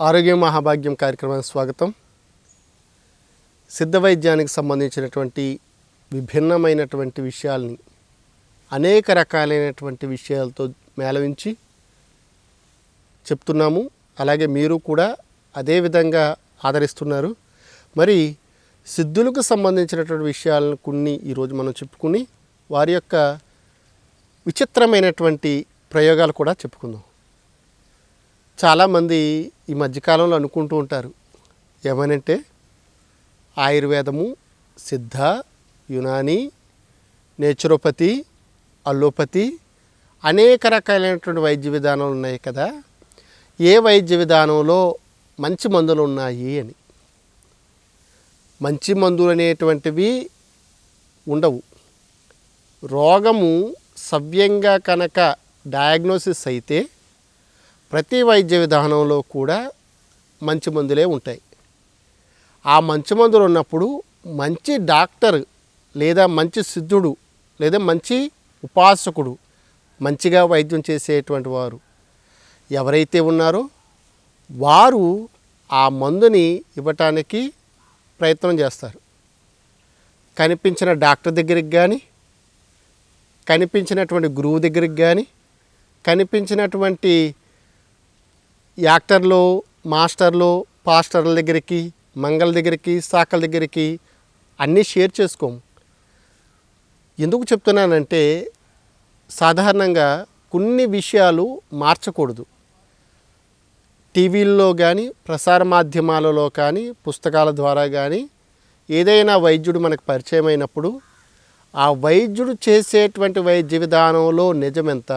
ఆరోగ్య మహాభాగ్యం కార్యక్రమానికి స్వాగతం. సిద్ధ వైద్యానికి సంబంధించినటువంటి విభిన్నమైనటువంటి విషయాల్ని అనేక రకాలైనటువంటి విషయాలతో మేళవించి చెప్తున్నాము. అలాగే మీరు కూడా అదే విధంగా ఆదరిస్తున్నారు. మరి సిద్ధులకు సంబంధించినటువంటి విషయాలను కొన్ని ఈరోజు మనం చెప్పుకుని వారి యొక్క విచిత్రమైనటువంటి ప్రయోగాలు కూడా చెప్పుకుందాం. చాలామంది ఈ మధ్యకాలంలో అనుకుంటూ ఉంటారు ఏమనంటే ఆయుర్వేదము, సిద్ధ, యునాని, నేచురోపతి, అల్లోపతి అనేక రకాలైనటువంటి వైద్య విధానాలు ఉన్నాయి కదా, ఏ వైద్య విధానంలో మంచి మందులు ఉన్నాయి అని. మంచి మందులు అనేటువంటివి ఉండవు. రోగము సవ్యంగా కనుక డయాగ్నోసిస్ అయితే ప్రతి వైద్య విధానంలో కూడా మంచి మందులే ఉంటాయి. ఆ మంచి మందులు ఉన్నప్పుడు మంచి డాక్టర్ లేదా మంచి సిద్ధుడు లేదా మంచి ఉపాసకుడు, మంచిగా వైద్యం చేసేటువంటి వారు ఎవరైతే ఉన్నారో వారు ఆ మందుని ఇవ్వటానికి ప్రయత్నం చేస్తారు. కనిపించిన డాక్టర్ దగ్గరికి కానీ, కనిపించినటువంటి గురువు దగ్గరికి కానీ, కనిపించినటువంటి యాక్టర్లు, మాస్టర్లు, పాస్టర్ల దగ్గరికి, మంగళ దగ్గరికి, సాకల దగ్గరికి అన్నీ షేర్ చేసుకోము. ఎందుకు చెప్తున్నానంటే సాధారణంగా కొన్ని విషయాలు మార్చకూడదు. టీవీల్లో కానీ, ప్రసార మాధ్యమాలలో కానీ, పుస్తకాల ద్వారా కానీ ఏదైనా వైద్యుడు మనకు పరిచయం అయినప్పుడు ఆ వైద్యుడు చేసేటువంటి వైద్య విధానంలో నిజమెంత,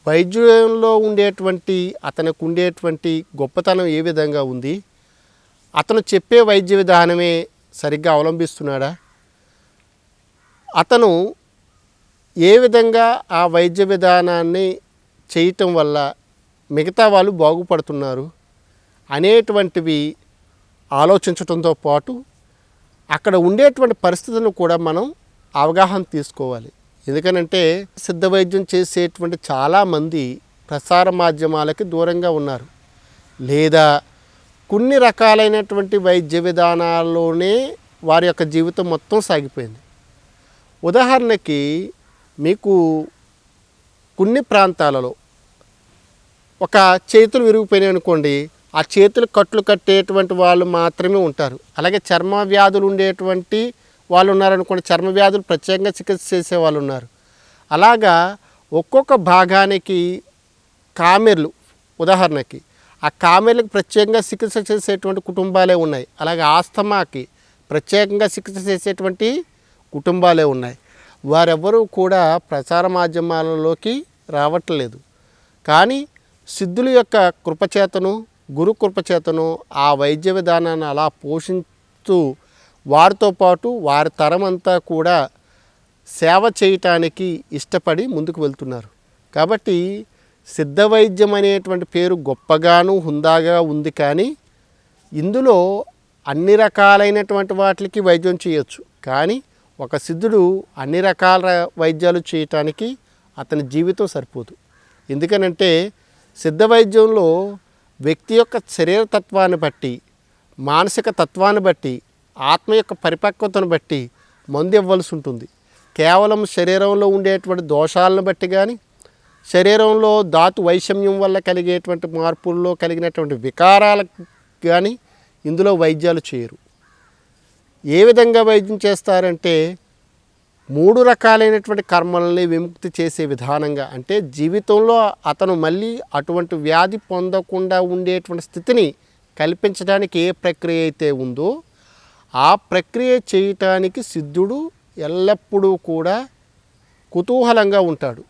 వైద్యంలో ఉండేటువంటి అతనికి ఉండేటువంటి గొప్పతనం ఏ విధంగా ఉంది, అతను చెప్పే వైద్య విధానమే సరిగ్గా అవలంబిస్తున్నాడా, అతను ఏ విధంగా ఆ వైద్య విధానాన్ని చేయటం వల్ల మిగతా వాళ్ళు బాగుపడుతున్నారు అనేటువంటివి ఆలోచించడంతో పాటు అక్కడ ఉండేటువంటి పరిస్థితులను కూడా మనం అవగాహన తీసుకోవాలి. ఎందుకనంటే సిద్ధ వైద్యం చేసేటువంటి చాలామంది ప్రసార మాధ్యమాలకి దూరంగా ఉన్నారు, లేదా కొన్ని రకాలైనటువంటి వైద్య విధానాల్లోనే వారి యొక్క జీవితం మొత్తం సాగిపోయింది. ఉదాహరణకి మీకు కొన్ని ప్రాంతాలలో ఒక చేతులు విరిగిపోయినాయి అనుకోండి, ఆ చేతులు కట్లు కట్టేటువంటి వాళ్ళు మాత్రమే ఉంటారు. అలాగే చర్మ వ్యాధులు ఉండేటువంటి వాళ్ళు ఉన్నారనుకోండి, చర్మ వ్యాధులు ప్రత్యేకంగా చికిత్స చేసే వాళ్ళు ఉన్నారు. అలాగా ఒక్కొక్క భాగానికి కామెర్లు, ఉదాహరణకి ఆ కామెర్లకు ప్రత్యేకంగా చికిత్స చేసేటువంటి కుటుంబాలే ఉన్నాయి. అలాగే ఆస్తమాకి ప్రత్యేకంగా చికిత్స చేసేటువంటి కుటుంబాలే ఉన్నాయి. వారెవ్వరూ కూడా ప్రచార మాధ్యమాలలోకి రావట్లేదు. కానీ సిద్ధుల యొక్క కృపచేతను, గురు కృపచేతను ఆ వైద్య విధానాన్ని అలా పోషిస్తూ వారితో పాటు వారి తరం అంతా కూడా సేవ చేయటానికి ఇష్టపడి ముందుకు వెళ్తున్నారు. కాబట్టి సిద్ధ వైద్యం అనేటువంటి పేరు గొప్పగాను హుందాగా ఉంది. కానీ ఇందులో అన్ని రకాలైనటువంటి వాటికి వైద్యం చేయొచ్చు. కానీ ఒక సిద్ధుడు అన్ని రకాల వైద్యాలు చేయటానికి అతని జీవితం సరిపోదు. ఎందుకనంటే సిద్ధ వైద్యంలో వ్యక్తి యొక్క శరీర తత్వాన్ని బట్టి, మానసిక తత్వాన్ని బట్టి, ఆత్మ యొక్క పరిపక్వతను బట్టి మందు ఇవ్వాల్సి ఉంటుంది. కేవలం శరీరంలో ఉండేటువంటి దోషాలను బట్టి కానీ, శరీరంలో ధాతు వైషమ్యం వల్ల కలిగేటువంటి మార్పుల్లో కలిగినటువంటి వికారాలకు కానీ ఇందులో వైద్యాలు చేయరు. ఏ విధంగా వైద్యం చేస్తారంటే 3 రకాలైనటువంటి కర్మల్ని విముక్తి చేసే విధానంగా, అంటే జీవితంలో అతను మళ్ళీ అటువంటి వ్యాధి పొందకుండా ఉండేటువంటి స్థితిని కల్పించడానికి ఏ ప్రక్రియ అయితే ఉందో ఆ ప్రక్రియ చేయటానికి సిద్ధుడు ఎల్లప్పుడూ కూడా కుతూహలంగా ఉంటాడు.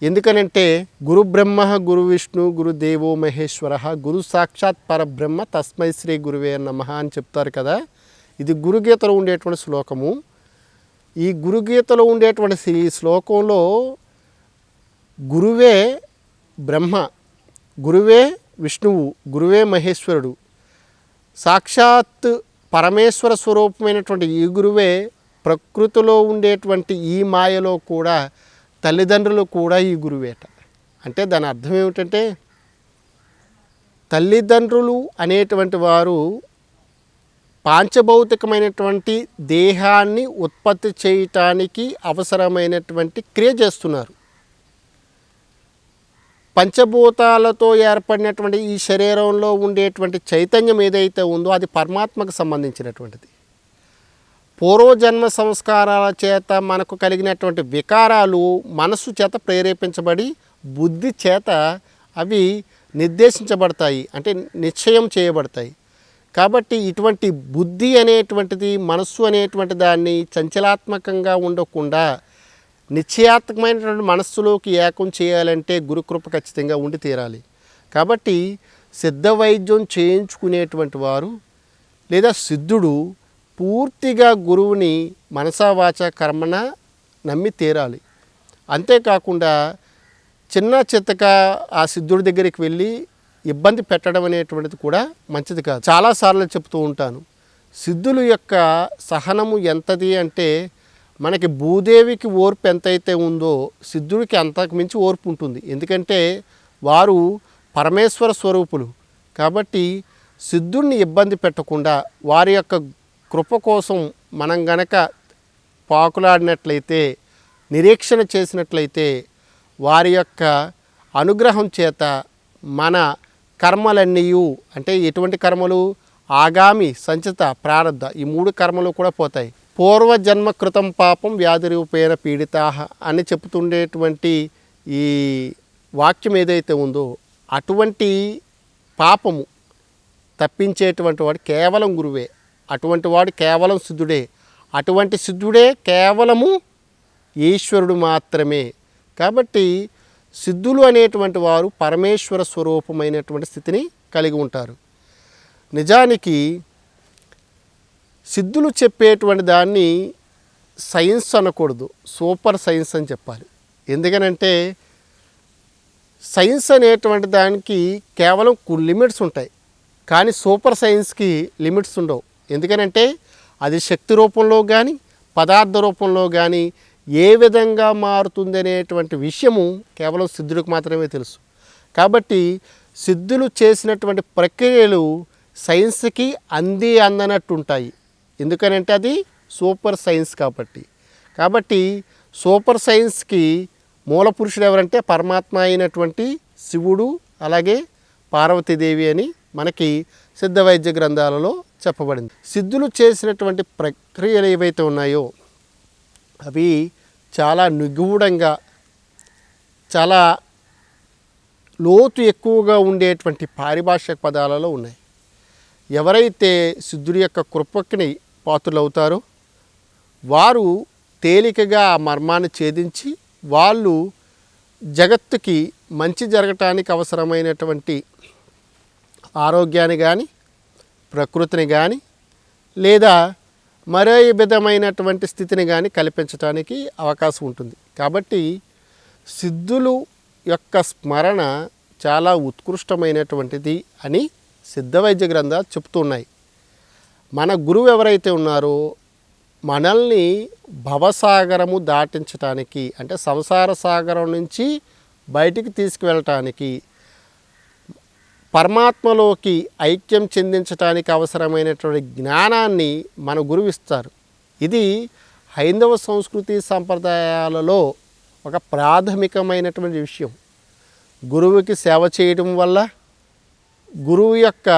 ఎందుకనంటే గురు బ్రహ్మ గురు విష్ణు గురు దేవో మహేశ్వర గురు సాక్షాత్ పరబ్రహ్మ తస్మై శ్రీ గురువే నమః అని చెప్తారు కదా. ఇది గురుగీతలో ఉండేటువంటి శ్లోకము. ఈ గురుగీతలో ఉండేటువంటి ఈ శ్లోకంలో గురువే బ్రహ్మ, గురువే విష్ణువు, గురువే మహేశ్వరుడు, సాక్షాత్ పరమేశ్వర స్వరూపమైనటువంటి ఈ గురువే ప్రకృతిలో ఉండేటువంటి ఈ మాయలో కూడా తల్లిదండ్రులు కూడా ఈ గురువేట. అంటే దాని అర్థం ఏమిటంటే తల్లిదండ్రులు అనేటువంటి వారు పాంచభౌతికమైనటువంటి దేహాన్ని ఉత్పత్తి చేయటానికి అవసరమైనటువంటి క్రియ చేస్తున్నారు. పంచభూతాలతో ఏర్పడినటువంటి ఈ శరీరంలో ఉండేటువంటి చైతన్యం ఏదైతే ఉందో అది పరమాత్మకు సంబంధించినటువంటిది. పూర్వజన్మ సంస్కారాల చేత మనకు కలిగినటువంటి వికారాలు మనసు చేత ప్రేరేపించబడి బుద్ధి చేత అవి నిర్దేశించబడతాయి, అంటే నిశ్చయం చేయబడతాయి. కాబట్టి ఇటువంటి బుద్ధి అనేటువంటిది, మనస్సు అనేటువంటి దాన్ని చంచలాత్మకంగా ఉండకుండా నిశ్చయాత్మకమైనటువంటి మనస్సులోకి ఏకం చేయాలంటే గురుకృప ఖచ్చితంగా ఉండి తీరాలి. కాబట్టి సిద్ధ వైద్యం చేయించుకునేటువంటి వారు లేదా సిద్ధుడు పూర్తిగా గురువుని మనసా వాచా కర్మన నమ్మి తీరాలి. అంతేకాకుండా చిన్న చిత్తక ఆ సిద్ధుడి దగ్గరికి వెళ్ళి ఇబ్బంది పెట్టడం అనేటువంటిది కూడా మంచిది కాదు. చాలాసార్లు చెప్తూ ఉంటాను, సిద్ధుల యొక్క సహనము ఎంతది అంటే మనకి భూదేవికి ఓర్పు ఎంతైతే ఉందో సిద్ధుడికి అంతకు మించి ఓర్పు ఉంటుంది. ఎందుకంటే వారు పరమేశ్వర స్వరూపులు. కాబట్టి సిద్ధుడిని ఇబ్బంది పెట్టకుండా వారి యొక్క కృప కోసం మనం గనక పాకులాడినట్లయితే, నిరీక్షణ చేసినట్లయితే వారి యొక్క అనుగ్రహం చేత మన కర్మలన్నీ, అంటే ఎటువంటి కర్మలు, ఆగామి, సంచిత, ప్రారబ్ధ, ఈ 3 కర్మలు కూడా పోతాయి. పూర్వజన్మ కృతం పాపం వ్యాధి రూపేణ పీడితాహ అని చెప్తుండేటువంటి ఈ వాక్యం ఏదైతే ఉందో అటువంటి పాపము తప్పించేటువంటి వాడు కేవలం గురువే. అటువంటి వాడు కేవలం సిద్ధుడే. అటువంటి సిద్ధుడే కేవలము ఈశ్వరుడు మాత్రమే. కాబట్టి సిద్ధులు అనేటువంటి వారు పరమేశ్వర స్వరూపమైనటువంటి స్థితిని కలిగి ఉంటారు. నిజానికి సిద్ధులు చెప్పేటువంటి దాన్ని సైన్స్ అనకూడదు, సూపర్ సైన్స్ అని చెప్పాలి. ఎందుకనంటే సైన్స్ అనేటువంటి దానికి కేవలం కొన్ని లిమిట్స్ ఉంటాయి, కానీ సూపర్ సైన్స్కి లిమిట్స్ ఉండవు. ఎందుకనంటే అది శక్తి రూపంలో కానీ పదార్థ రూపంలో కానీ ఏ విధంగా మారుతుంది అనేటువంటి విషయము కేవలం సిద్ధుడికి మాత్రమే తెలుసు. కాబట్టి సిద్ధులు చేసినటువంటి ప్రక్రియలు సైన్స్కి అందనట్టు ఉంటాయి. ఎందుకనంటే అది సూపర్ సైన్స్ కాబట్టి సూపర్ సైన్స్కి మూల పురుషుడు ఎవరంటే పరమాత్మ అయినటువంటి శివుడు, అలాగే పార్వతీదేవి అని మనకి సిద్ధ వైద్య గ్రంథాలలో చెప్పబడింది. సిద్ధులు చేసినటువంటి ప్రక్రియలు ఏవైతే ఉన్నాయో అవి చాలా నిగూఢంగా, చాలా లోతు ఎక్కువగా ఉండేటువంటి పారిభాషిక పదాలలో ఉన్నాయి. ఎవరైతే సిద్ధుడి యొక్క కృపకి పాత్రులవుతారో వారు తేలికగా ఆ మర్మాన్ని ఛేదించి వాళ్ళు జగత్తుకి మంచి జరగటానికి అవసరమైనటువంటి ఆరోగ్యాన్ని కానీ, ప్రకృతిని కానీ, లేదా మరో విధమైనటువంటి స్థితిని కానీ కల్పించడానికి అవకాశం ఉంటుంది. కాబట్టి సిద్ధులు యొక్క స్మరణ చాలా ఉత్కృష్టమైనటువంటిది అని సిద్ధ వైద్య గ్రంథాలు చెప్తున్నాయి. మన గురువు ఎవరైతే ఉన్నారో మనల్ని భవసాగరము దాటించటానికి, అంటే సంసార సాగరం నుంచి బయటికి తీసుకువెళ్ళటానికి, పరమాత్మలోకి ఐక్యం చెందించడానికి అవసరమైనటువంటి జ్ఞానాన్ని మన గురువు ఇస్తారు. ఇది హైందవ సంస్కృతి సంప్రదాయాలలో ఒక ప్రాథమికమైనటువంటి విషయం. గురువుకి సేవ చేయటం వల్ల, గురువు యొక్క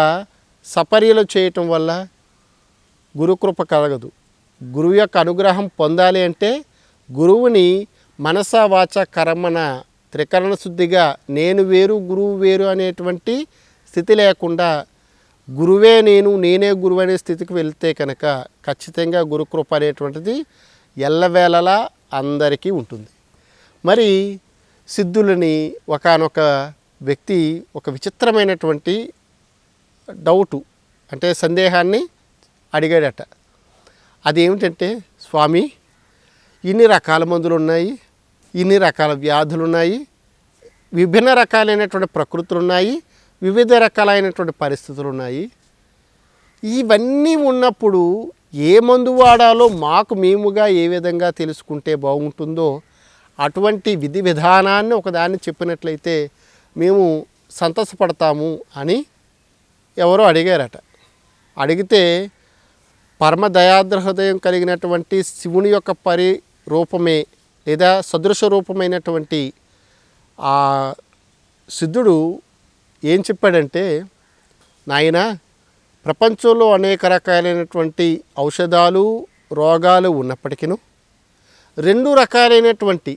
సపర్యలు చేయటం వల్ల గురుకృప కలగదు. గురువు యొక్క అనుగ్రహం పొందాలి అంటే గురువుని మనసా వాచ కర్మన త్రికరణ శుద్ధిగా నేను వేరు గురువు వేరు అనేటువంటి స్థితి లేకుండా గురువే నేను, నేనే గురువు అనే స్థితికి వెళ్తే కనుక ఖచ్చితంగా గురుకృప అనేటువంటిది ఎల్లవేళలా అందరికీ ఉంటుంది. మరి సిద్ధులని ఒకానొక వ్యక్తి ఒక విచిత్రమైనటువంటి డౌటు, అంటే సందేహాన్ని అడిగాడట. అదేమిటంటే, స్వామి, ఇన్ని రకాల మందులు ఉన్నాయి, ఇన్ని రకాల వ్యాధులు ఉన్నాయి, విభిన్న రకాలైనటువంటి ప్రకృతులు ఉన్నాయి, వివిధ రకాలైనటువంటి పరిస్థితులు ఉన్నాయి. ఇవన్నీ ఉన్నప్పుడు ఏ మందు వాడాలో మాకు మేముగా ఏ విధంగా తెలుసుకుంటే బాగుంటుందో అటువంటి విధి విధానాన్ని ఒకదాన్ని చెప్పినట్లయితే మేము సంతోషపడతాము అని ఎవరో అడిగారట. అడిగితే పరమ దయాద్ర హృదయం కలిగినటువంటి శివుని యొక్క రూపమే లేదా సదృశ రూపమైనటువంటి ఆ సిద్ధుడు ఏం చెప్పాడంటే, నాయనా, ప్రపంచంలో అనేక రకాలైనటువంటి ఔషధాలు రోగాలు ఉన్నప్పటికీ 2 రకాలైనటువంటి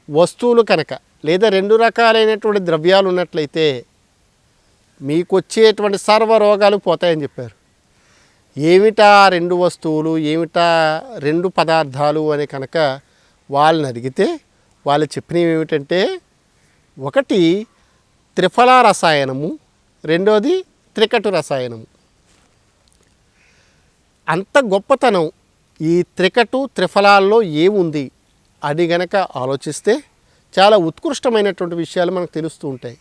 వస్తువులు కనుక లేదా 2 రకాలైనటువంటి ద్రవ్యాలు ఉన్నట్లయితే మీకు వచ్చేటువంటి సర్వ రోగాలు పోతాయని చెప్పారు. ఏమిటా 2 వస్తువులు, ఏమిటా 2 పదార్థాలు అని కనుక వాళ్ళని అడిగితే వాళ్ళు చెప్పినవి ఏమిటంటే, ఒకటి త్రిఫల రసాయనము, రెండోది త్రికటు రసాయనము. అంత గొప్పతనం ఈ త్రికటు త్రిఫలాల్లో ఏముంది అని గనక ఆలోచిస్తే చాలా ఉత్కృష్టమైనటువంటి విషయాలు మనకు తెలుస్తూ ఉంటాయి.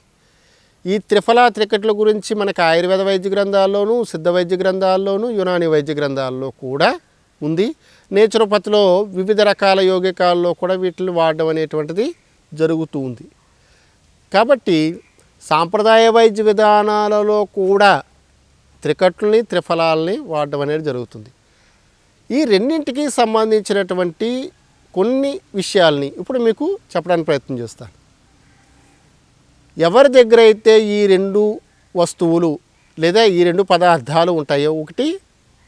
ఈ త్రిఫల త్రికటుల గురించి మనకు ఆయుర్వేద వైద్య గ్రంథాల్లోనూ, సిద్ధ వైద్య గ్రంథాల్లోనూ, యునాని వైద్య గ్రంథాల్లో కూడా ఉంది. నేచురోపతిలో వివిధ రకాల యోగికాల్లో కూడా వీటిని వాడడం అనేటువంటిది జరుగుతూ ఉంది. కాబట్టి సాంప్రదాయ వైద్య విధానాలలో కూడా త్రికట్లని త్రిఫలాలని వాడడం అనేది జరుగుతుంది. ఈ రెండింటికి సంబంధించినటువంటి కొన్ని విషయాల్ని ఇప్పుడు మీకు చెప్పడానికి ప్రయత్నం చేస్తాను. ఎవరి దగ్గర అయితే ఈ 2 వస్తువులు లేదా ఈ 2 పదార్థాలు ఉంటాయో, ఒకటి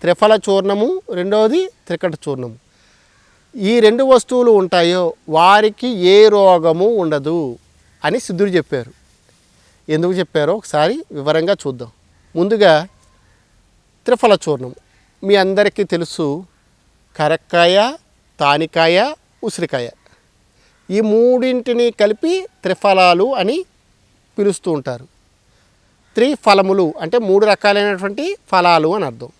త్రిఫల చూర్ణము, రెండవది త్రికట చూర్ణము, ఈ 2 వస్తువులు ఉంటాయో వారికి ఏ రోగము ఉండదు అని సిద్ధుడు చెప్పారు. ఎందుకు చెప్పారో ఒకసారి వివరంగా చూద్దాం. ముందుగా త్రిఫల చూర్ణం మీ అందరికీ తెలుసు. కరక్కాయ, తానికాయ, ఉసిరికాయ, ఈ మూడింటిని కలిపి త్రిఫలాలు అని పిలుస్తూ ఉంటారు. త్రిఫలములు అంటే 3 రకాలైనటువంటి ఫలాలు అని అర్థం.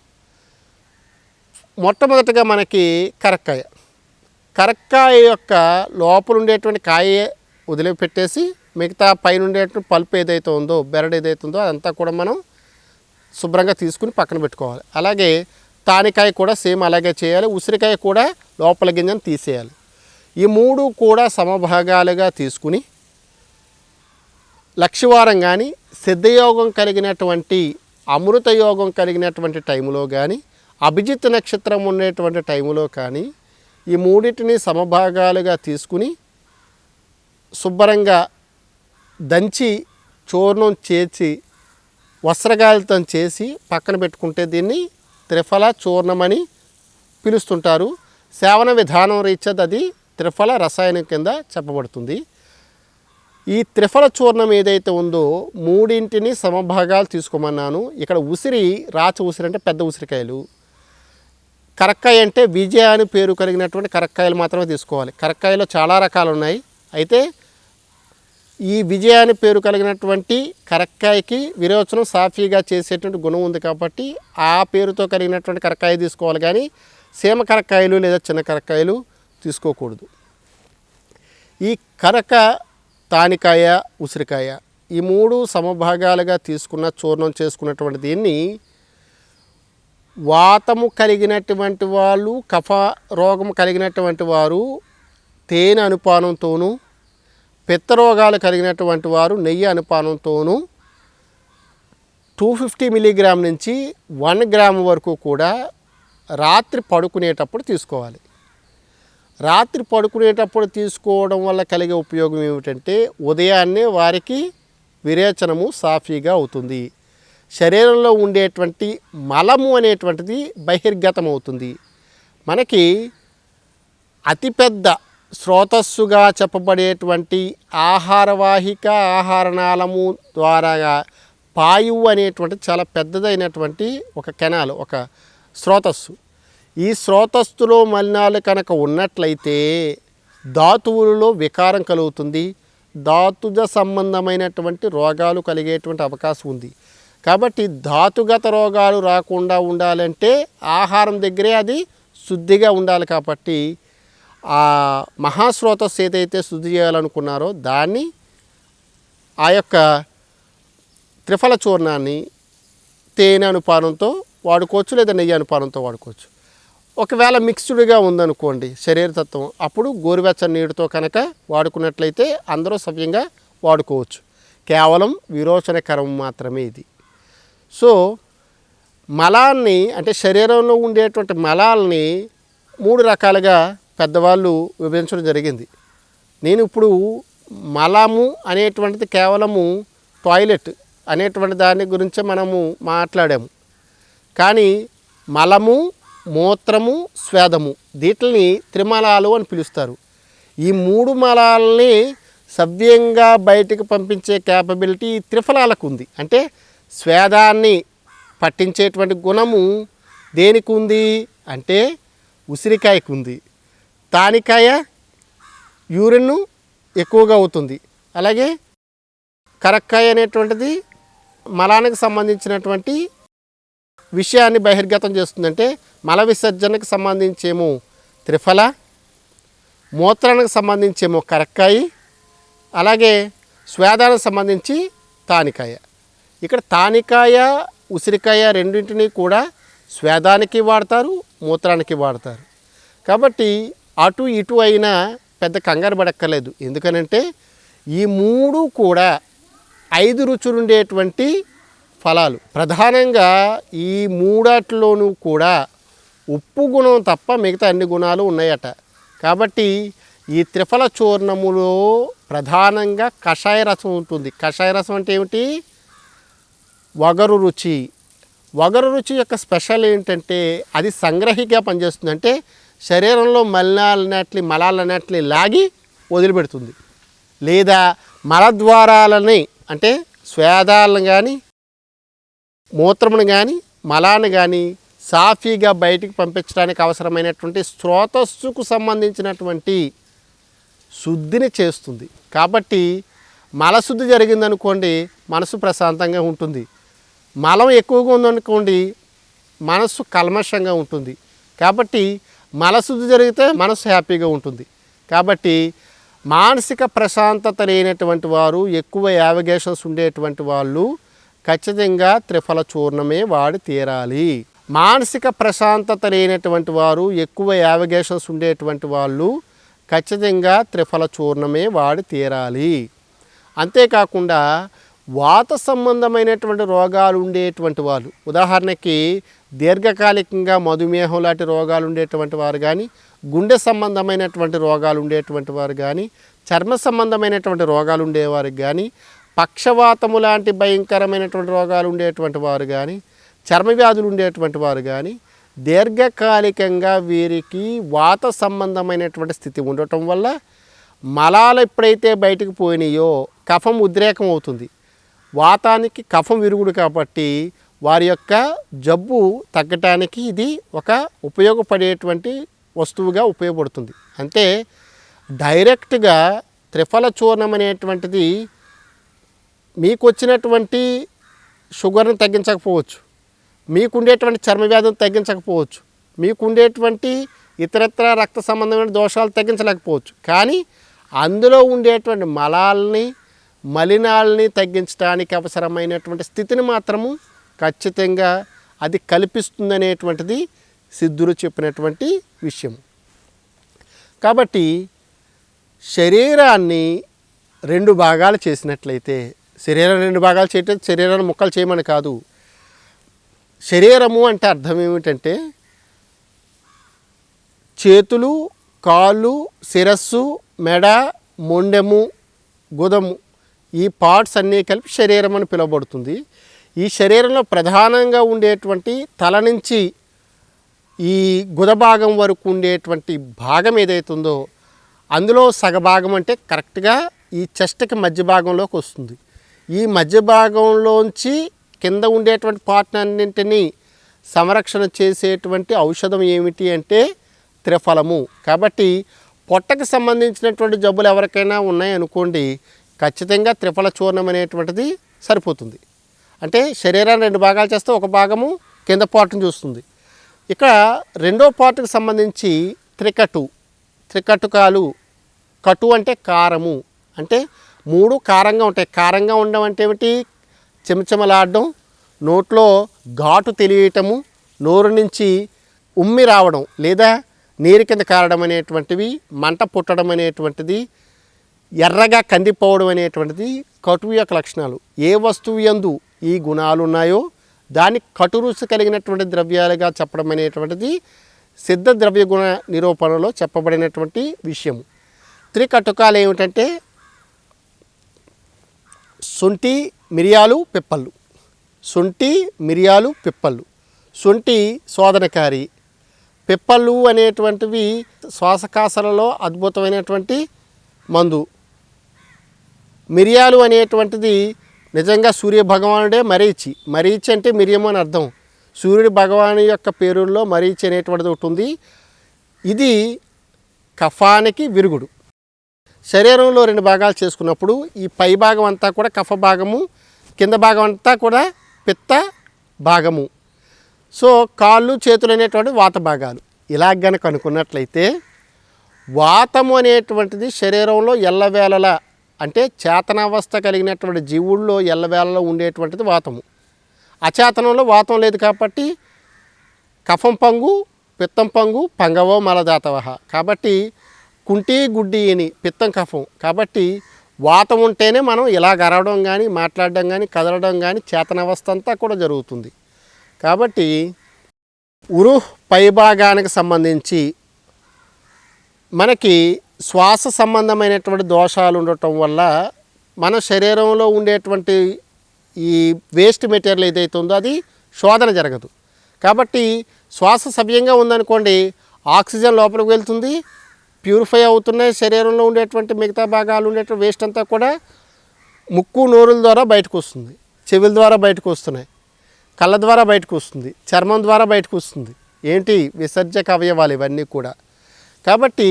మొట్టమొదటిగా మనకి కరక్కాయ. కరక్కాయ యొక్క లోపల ఉండేటువంటి కాయ వదిలిపెట్టేసి మిగతా పైన ఉండేటువంటి పల్పు ఏదైతే ఉందో, బెరడు ఏదైతే ఉందో అదంతా కూడా మనం శుభ్రంగా తీసుకుని పక్కన పెట్టుకోవాలి. అలాగే తానికాయ కూడా సేమ్ అలాగే చేయాలి. ఉసిరికాయ కూడా లోపల గింజను తీసేయాలి. ఈ 3 కూడా సమభాగాలుగా తీసుకుని లక్షవారం కానీ, సిద్ధయోగం కలిగినటువంటి అమృత యోగం కలిగినటువంటి టైంలో కానీ, అభిజిత్ నక్షత్రం ఉండేటువంటి టైంలో కానీ ఈ మూడింటిని సమభాగాలుగా తీసుకుని శుభ్రంగా దంచి చూర్ణం చేసి వస్త్రగాలితం చేసి పక్కన పెట్టుకుంటే దీన్ని త్రిఫల చూర్ణమని పిలుస్తుంటారు. సేవన విధానం రీత్యా అది త్రిఫల రసాయనం కింద చెప్పబడుతుంది. ఈ త్రిఫల చూర్ణం ఏదైతే ఉందో మూడింటిని సమభాగాలు తీసుకోమన్నాను. ఇక్కడ ఉసిరి, రాచ ఉసిరి అంటే పెద్ద ఉసిరికాయలు, కరక్కాయ అంటే విజయ అని పేరు కలిగినటువంటి కరక్కాయలు మాత్రమే తీసుకోవాలి. కరక్కాయలో చాలా రకాలు ఉన్నాయి. అయితే ఈ విజయ అని పేరు కలిగినటువంటి కరక్కాయకి విరోచనం సాఫీగా చేసేటువంటి గుణం ఉంది కాబట్టి ఆ పేరుతో కలిగినటువంటి కరక్కాయ తీసుకోవాలి, కానీ సీమ కరక్కాయలు లేదా చిన్న కరక్కాయలు తీసుకోకూడదు. ఈ కరక, తానికాయ, ఉసిరికాయ ఈ 3 సమభాగాలుగా తీసుకున్న చూర్ణం చేసుకున్నటువంటి దీన్ని వాతము కలిగినటువంటి వాళ్ళు, కఫ రోగము కలిగినటువంటి వారు తేనె అనుపానంతోనూ, పిత్తరోగాలు కలిగినటువంటి వారు నెయ్యి అనుపానంతోనూ 250 మిల్లీగ్రామ్ నుంచి 1 గ్రామ్ వరకు కూడా రాత్రి పడుకునేటప్పుడు తీసుకోవాలి. రాత్రి పడుకునేటప్పుడు తీసుకోవడం వల్ల కలిగే ఉపయోగం ఏమిటంటే ఉదయాన్నే వారికి విరేచనము సాఫీగా అవుతుంది. శరీరంలో ఉండేటువంటి మలము అనేటువంటిది బహిర్గతం అవుతుంది. మనకి అతిపెద్ద స్రోతస్సుగా చెప్పబడేటువంటి ఆహారవాహిక, ఆహారనాళము ద్వారా పాయువు అనేటువంటి చాలా పెద్దదైనటువంటి ఒక కెనాల్, ఒక స్రోతస్సు. ఈ స్రోతస్సులో మలినాలు కనుక ఉన్నట్లయితే ధాతువులలో వికారం కలుగుతుంది. ధాతుజ సంబంధమైనటువంటి రోగాలు కలిగేటువంటి అవకాశం ఉంది. కాబట్టి ధాతుగత రోగాలు రాకుండా ఉండాలంటే ఆహారం దగ్గరే అది శుద్ధిగా ఉండాలి. కాబట్టి ఆ మహాస్రోతస్సు ఏదైతే శుద్ధి చేయాలనుకున్నారో దాన్ని ఆ యొక్క త్రిఫల చూర్ణాన్ని తేనె అనుపానంతో వాడుకోవచ్చు, లేదా నెయ్యి అనుపానంతో వాడుకోవచ్చు. ఒకవేళ మిక్స్డ్గా ఉందనుకోండి శరీరతత్వం, అప్పుడు గోరువెచ్చని నీటితో కనుక వాడుకున్నట్లయితే అందరూ సవ్యంగా వాడుకోవచ్చు. కేవలం విరోచనకరం మాత్రమే ఇది. సో మలాన్ని అంటే శరీరంలో ఉండేటువంటి మలాల్ని 3 రకాలుగా పెద్దవాళ్ళు విభజించడం జరిగింది. నేను ఇప్పుడు మలము అనేటువంటిది కేవలము టాయిలెట్ అనేటువంటి దాని గురించే మనము మాట్లాడాము. కానీ మలము, మూత్రము, స్వేదము వీటిని త్రిమలాలు అని పిలుస్తారు. ఈ 3 మలాలని సవ్యంగా బయటికి పంపించే క్యాపబిలిటీ త్రిఫలాలకు ఉంది. అంటే స్వేదాన్ని పట్టించేటువంటి గుణము దేనికి ఉంది అంటే ఉసిరికాయకు ఉంది. తానికాయ యూరిన్ ఎక్కువగా అవుతుంది. అలాగే కరక్కాయ అనేటువంటిది మలానికి సంబంధించినటువంటి విషయాన్ని బహిర్గతం చేస్తుందంటే మల విసర్జనకు సంబంధించేమో త్రిఫల, మూత్రానికి సంబంధించేమో కరక్కాయి, అలాగే స్వేదానికి సంబంధించి తానికాయ. ఇక్కడ తానికాయ ఉసిరికాయ రెండింటినీ కూడా స్వేదానికి వాడతారు, మూత్రానికి వాడతారు. కాబట్టి అటు ఇటు అయినా పెద్ద కంగారు పడక్కర్లేదు. ఎందుకనంటే ఈ 3 కూడా 5 రుచులు ఉండేటువంటి ఫలాలు. ప్రధానంగా ఈ 3 కూడా ఉప్పు గుణం తప్ప మిగతా అన్ని గుణాలు ఉన్నాయట. కాబట్టి ఈ త్రిఫల చూర్ణములో ప్రధానంగా కషాయ రసం ఉంటుంది. కషాయ రసం అంటే ఏమిటి? వగరు రుచి. వగరు రుచి యొక్క స్పెషల్ ఏంటంటే అది సంగ్రహిగా పనిచేస్తుంది. అంటే శరీరంలో మలాలన్నిటిని లాగి వదిలిపెడుతుంది. లేదా మలద్వారాలని అంటే స్వేదాలను కానీ మూత్రమును కానీ మలాన్ని కానీ సాఫీగా బయటికి పంపించడానికి అవసరమైనటువంటి స్రోతస్సుకు సంబంధించినటువంటి శుద్ధిని చేస్తుంది. కాబట్టి మలశుద్ధి జరిగిందనుకోండి మనసు ప్రశాంతంగా ఉంటుంది. మలం ఎక్కువగా ఉందనుకోండి మనసు కల్మషంగా ఉంటుంది. కాబట్టి మలశుద్ధి జరిగితే మనసు హ్యాపీగా ఉంటుంది. కాబట్టి మానసిక ప్రశాంతత లేనటువంటి వారు, ఎక్కువ యావిగేషన్స్ ఉండేటువంటి వాళ్ళు ఖచ్చితంగా త్రిఫల చూర్ణమే వాడి తీరాలి. మానసిక ప్రశాంతత లేనటువంటి వారు, ఎక్కువ యావిగేషన్స్ ఉండేటువంటి వాళ్ళు ఖచ్చితంగా త్రిఫల చూర్ణమే వాడి తీరాలి. అంతేకాకుండా వాత సంబంధమైనటువంటి రోగాలు ఉండేటువంటి వాళ్ళు, ఉదాహరణకి దీర్ఘకాలికంగా మధుమేహం లాంటి రోగాలు ఉండేటువంటి వారు కానీ, గుండె సంబంధమైనటువంటి రోగాలు ఉండేటువంటి వారు కానీ, చర్మ సంబంధమైనటువంటి రోగాలు ఉండేవారికి కానీ, పక్షవాతము లాంటి భయంకరమైనటువంటి రోగాలు ఉండేటువంటి వారు కానీ, చర్మ వ్యాధులు ఉండేటువంటి వారు కానీ, దీర్ఘకాలికంగా వీరికి వాత సంబంధమైనటువంటి స్థితి ఉండటం వల్ల మలాలు ఎప్పుడైతే బయటకు పోయినాయో కఫం ఉద్రేకం అవుతుంది. వాతానికి కఫం విరుగుడు కాబట్టి వారి యొక్క జబ్బు తగ్గటానికి ఇది ఒక ఉపయోగపడేటువంటి వస్తువుగా ఉపయోగపడుతుంది. అంటే డైరెక్ట్గా త్రిఫల చూర్ణం అనేటువంటిది మీకు వచ్చినటువంటి షుగర్ని తగ్గించకపోవచ్చు, మీకుండేటువంటి చర్మ వ్యాధిని తగ్గించకపోవచ్చు, మీకుండేటువంటి ఇతరత్ర రక్త సంబంధమైన దోషాలు తగ్గించలేకపోవచ్చు. కానీ అందులో ఉండేటువంటి మలినాల్ని తగ్గించడానికి అవసరమైనటువంటి స్థితిని మాత్రము ఖచ్చితంగా అది కల్పిస్తుందనేటువంటిది సిద్ధులు చెప్పినటువంటి విషయం. కాబట్టి శరీరాన్ని 2 భాగాలు చేసినట్లయితే, శరీరం 2 భాగాలు చేయటం శరీరాన్ని ముక్కలు చేయమని కాదు. శరీరము అంటే అర్థం ఏమిటంటే చేతులు, కాళ్ళు, శిరస్సు, మెడ, మొండెము, గుదము ఈ పార్ట్స్ అన్నీ కలిపి శరీరం అని పిలువబడుతుంది. ఈ శరీరంలో ప్రధానంగా ఉండేటువంటి తల నుంచి ఈ గుదభాగం వరకు ఉండేటువంటి భాగం ఏదైతుందో అందులో సగభాగం అంటే కరెక్ట్గా ఈ చెస్ట్కి మధ్య భాగంలోకి వస్తుంది. ఈ మధ్య భాగంలోంచి కింద ఉండేటువంటి పార్ట్ అన్నింటినీ సంరక్షణ చేసేటువంటి ఔషధం ఏమిటి అంటే త్రిఫలము. కాబట్టి పొట్టకు సంబంధించినటువంటి జబ్బులు ఎవరికైనా ఉన్నాయనుకోండి ఖచ్చితంగా త్రిఫల చూర్ణం అనేటువంటిది సరిపోతుంది. అంటే శరీరాన్ని 2 భాగాలు చేస్తే ఒక భాగము కింద పార్ట్ని చూస్తుంది. ఇక్కడ రెండో పార్ట్కి సంబంధించి త్రికటుకాలు, కటు అంటే కారము, అంటే 3 కారంగా ఉంటాయి. కారంగా ఉండడం అంటే ఏమిటి? చెమచెమలాడడం, నోట్లో ఘాటు తెలియటము, నోరు నుంచి ఉమ్మి రావడం లేదా నీరు కింద కారడం అనేటువంటివి, మంట పుట్టడం అనేటువంటిది, ఎర్రగా కందిపోవడం అనేటువంటిది కటువు యొక్క లక్షణాలు. ఏ వస్తువు యందు ఈ గుణాలు ఉన్నాయో దాన్ని కటురుసు కలిగినటువంటి ద్రవ్యాలుగా చెప్పడం అనేటువంటిది సిద్ధ ద్రవ్య గుణ నిరూపణలో చెప్పబడినటువంటి విషయం. త్రికటుకాలు ఏమిటంటే శొంఠి, మిరియాలు, పిప్పళ్ళు. శొంఠి, మిరియాలు, పిప్పళ్ళు. శొంఠి శోధనకారి, పిప్పళ్ళు అనేటువంటివి శ్వాసకాసలలో అద్భుతమైనటువంటి మందు. మిరియాలు అనేటువంటిది నిజంగా సూర్య భగవానుడే మరీచి. మరీచి అంటే మిరియము అని అర్థం. సూర్యుడి భగవాను యొక్క పేరుల్లో మరీచి అనేటువంటిది ఒకటి ఉంది. ఇది కఫానికి విరుగుడు. శరీరంలో 2 భాగాలు చేసుకున్నప్పుడు ఈ పై భాగం అంతా కూడా కఫ భాగము, కింద భాగం అంతా కూడా పిత్త భాగము. సో కాళ్ళు చేతులు అనేటువంటి వాత భాగాలు. ఇలా గనక అనుకున్నట్లయితే వాతము అనేటువంటిది శరీరంలో ఎల్లవేళలా అంటే చేతనావస్థ కలిగినటువంటి జీవుల్లో ఎల్లవేళలో ఉండేటువంటిది వాతము. అచేతనంలో వాతం లేదు కాబట్టి కఫం పంగు, పిత్తం పంగు, పంగవో మలదాతవహ. కాబట్టి కుంటి గుడ్డి అని పిత్తం కఫం. కాబట్టి వాతం ఉంటేనే మనం ఇలా గరవడం కానీ, మాట్లాడడం కానీ, కదలడం కానీ చేతనావస్థ అంతా కూడా జరుగుతుంది. కాబట్టి ఉరు పైభాగానికి సంబంధించి మనకి శ్వాస సంబంధమైనటువంటి దోషాలు ఉండటం వల్ల మన శరీరంలో ఉండేటువంటి ఈ వేస్ట్ మెటీరియల్ ఏదైతే ఉందో అది శోధన జరగదు. కాబట్టి శ్వాస సవ్యంగా ఉందనుకోండి, ఆక్సిజన్ లోపలికి వెళ్తుంది, ప్యూరిఫై అవుతున్నాయి. శరీరంలో ఉండేటువంటి మిగతా భాగాలు ఉండేటువంటి వేస్ట్ అంతా కూడా ముక్కు నోరుల ద్వారా బయటకు వస్తుంది, చెవుల ద్వారా బయటకు వస్తున్నాయి, కళ్ళ ద్వారా బయటకు వస్తుంది, చర్మం ద్వారా బయటకు వస్తుంది. ఏంటి విసర్జక అవయవాలు ఇవన్నీ కూడా. కాబట్టి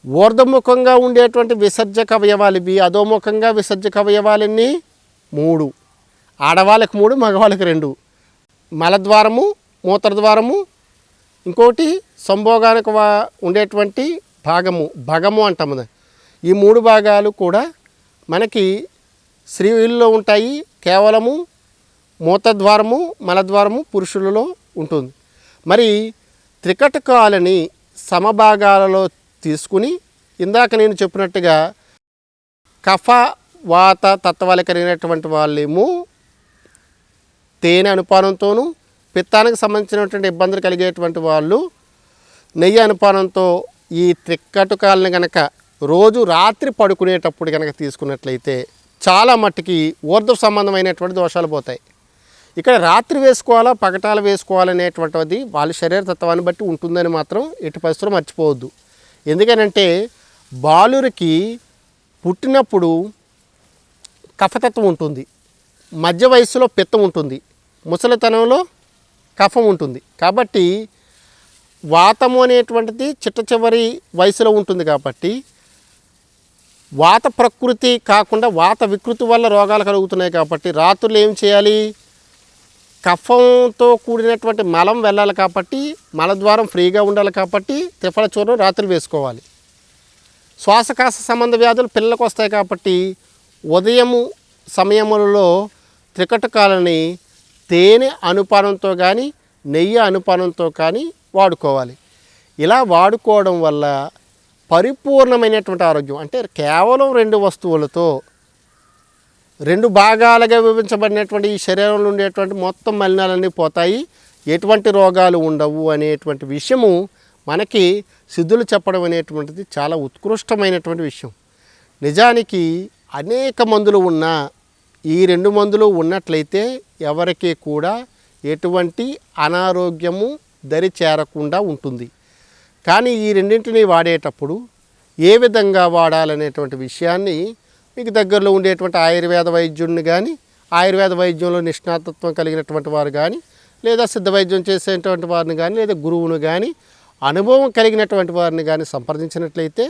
ఊర్ధముఖంగా ఉండేటువంటి విసర్జక అవయవాలు ఇవి. అధోముఖంగా విసర్జక అవయవాలన్నీ 3, ఆడవాళ్ళకి 3, మగవాళ్ళకి 2. మలద్వారము, మూత్రద్వారము, ఇంకోటి సంభోగానికి ఉండేటువంటి భాగము, భగము అంటాము. ఈ 3 భాగాలు కూడా మనకి స్త్రీల్లో ఉంటాయి. కేవలము మూత్రద్వారము, మలద్వారము పురుషులలో ఉంటుంది. మరి త్రికటకాలని సమభాగాలలో తీసుకుని ఇందాక నేను చెప్పినట్టుగా కఫ వాత తత్వాలు కలిగినటువంటి వాళ్ళేమో తేనె అనుపానంతోనూ, పిత్తానికి సంబంధించినటువంటి ఇబ్బందులు కలిగేటువంటి వాళ్ళు నెయ్యి అనుపానంతో ఈ త్రికటుకాలను కనుక రోజు రాత్రి పడుకునేటప్పుడు కనుక తీసుకున్నట్లయితే చాలా మట్టుకి ఊర్ధ్వ సంబంధమైనటువంటి దోషాలు పోతాయి. ఇక్కడ రాత్రి వేసుకోవాలా పగటాలు వేసుకోవాలనేటువంటిది వాళ్ళ శరీర తత్వాన్ని బట్టి ఉంటుందని మాత్రం ఎట్టి పరిస్థితుల్లో మర్చిపోవద్దు. ఎందుకనంటే బాలురికి పుట్టినప్పుడు కఫతత్వం ఉంటుంది, మధ్య వయస్సులో పిత్తం ఉంటుంది, ముసలితనంలో కఫం ఉంటుంది. కాబట్టి వాతము అనేటువంటిది చిట్ట చివరి వయసులో ఉంటుంది. కాబట్టి వాత ప్రకృతి కాకుండా వాత వికృతి వల్ల రోగాలు కలుగుతున్నాయి. కాబట్టి రాత్రులు ఏం చేయాలి, కఫంతో కూడినటువంటి మలం వెళ్ళాలి. కాబట్టి మలద్వారం ఫ్రీగా ఉండాలి. కాబట్టి త్రిఫల చూర్ణం రాత్రులు వేసుకోవాలి. శ్వాసకాశ సంబంధ వ్యాధులు పిల్లలకు వస్తాయి. కాబట్టి ఉదయము సమయములలో త్రికటకాలని తేనె అనుపానంతో కానీ నెయ్యి అనుపానంతో కానీ వాడుకోవాలి. ఇలా వాడుకోవడం వల్ల పరిపూర్ణమైనటువంటి ఆరోగ్యం, అంటే కేవలం 2 వస్తువులతో 2 భాగాలుగా విభజించబడినటువంటి ఈ శరీరంలో ఉండేటువంటి మొత్తం మలినాలన్నీ పోతాయి, ఎటువంటి రోగాలు ఉండవు అనేటువంటి విషయము మనకి సిద్ధులు చెప్పడం అనేటువంటిది చాలా ఉత్కృష్టమైనటువంటి విషయం. నిజానికి అనేక మందులు ఉన్నా ఈ 2 మందులు ఉన్నట్లయితే ఎవరికి కూడా ఎటువంటి అనారోగ్యము దరి చేరకుండా ఉంటుంది. కానీ ఈ రెండింటిని వాడేటప్పుడు ఏ విధంగా వాడాలనేటువంటి విషయాన్ని మీకు దగ్గరలో ఉండేటువంటి ఆయుర్వేద వైద్యుడిని కానీ, ఆయుర్వేద వైద్యంలో నిష్ణాతత్వం కలిగినటువంటి వారు కానీ, లేదా సిద్ధ వైద్యం చేసేటువంటి వారిని కానీ, లేదా గురువును కానీ, అనుభవం కలిగినటువంటి వారిని కానీ సంప్రదించినట్లయితే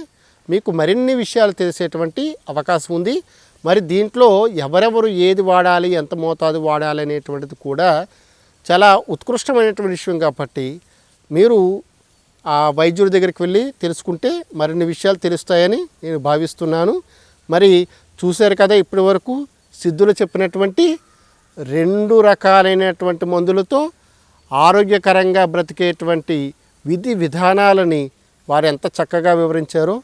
మీకు మరిన్ని విషయాలు తెలిసేటువంటి అవకాశం ఉంది. మరి దీంట్లో ఎవరెవరు ఏది వాడాలి, ఎంత మోతాదు వాడాలి అనేటువంటిది కూడా చాలా ఉత్కృష్టమైనటువంటి విషయం. కాబట్టి మీరు ఆ వైద్యుడి దగ్గరికి వెళ్ళి తెలుసుకుంటే మరిన్ని విషయాలు తెలుస్తాయని నేను భావిస్తున్నాను. మరి చూశారు కదా ఇప్పటి వరకు సిద్ధులు చెప్పినటువంటి 2 రకాలైనటువంటి మందులతో ఆరోగ్యకరంగా బ్రతికేటువంటి విధి విధానాలని వారు ఎంత చక్కగా వివరించారో.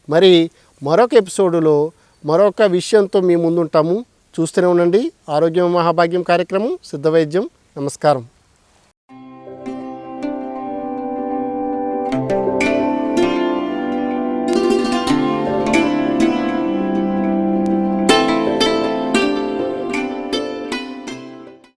మరి మరొక ఎపిసోడులో మరొక విషయంతో మీ ముందుంటాము. చూస్తూనే ఉండండి ఆరోగ్యం మహాభాగ్యం కార్యక్రమం సిద్ధ వైద్యం. నమస్కారం.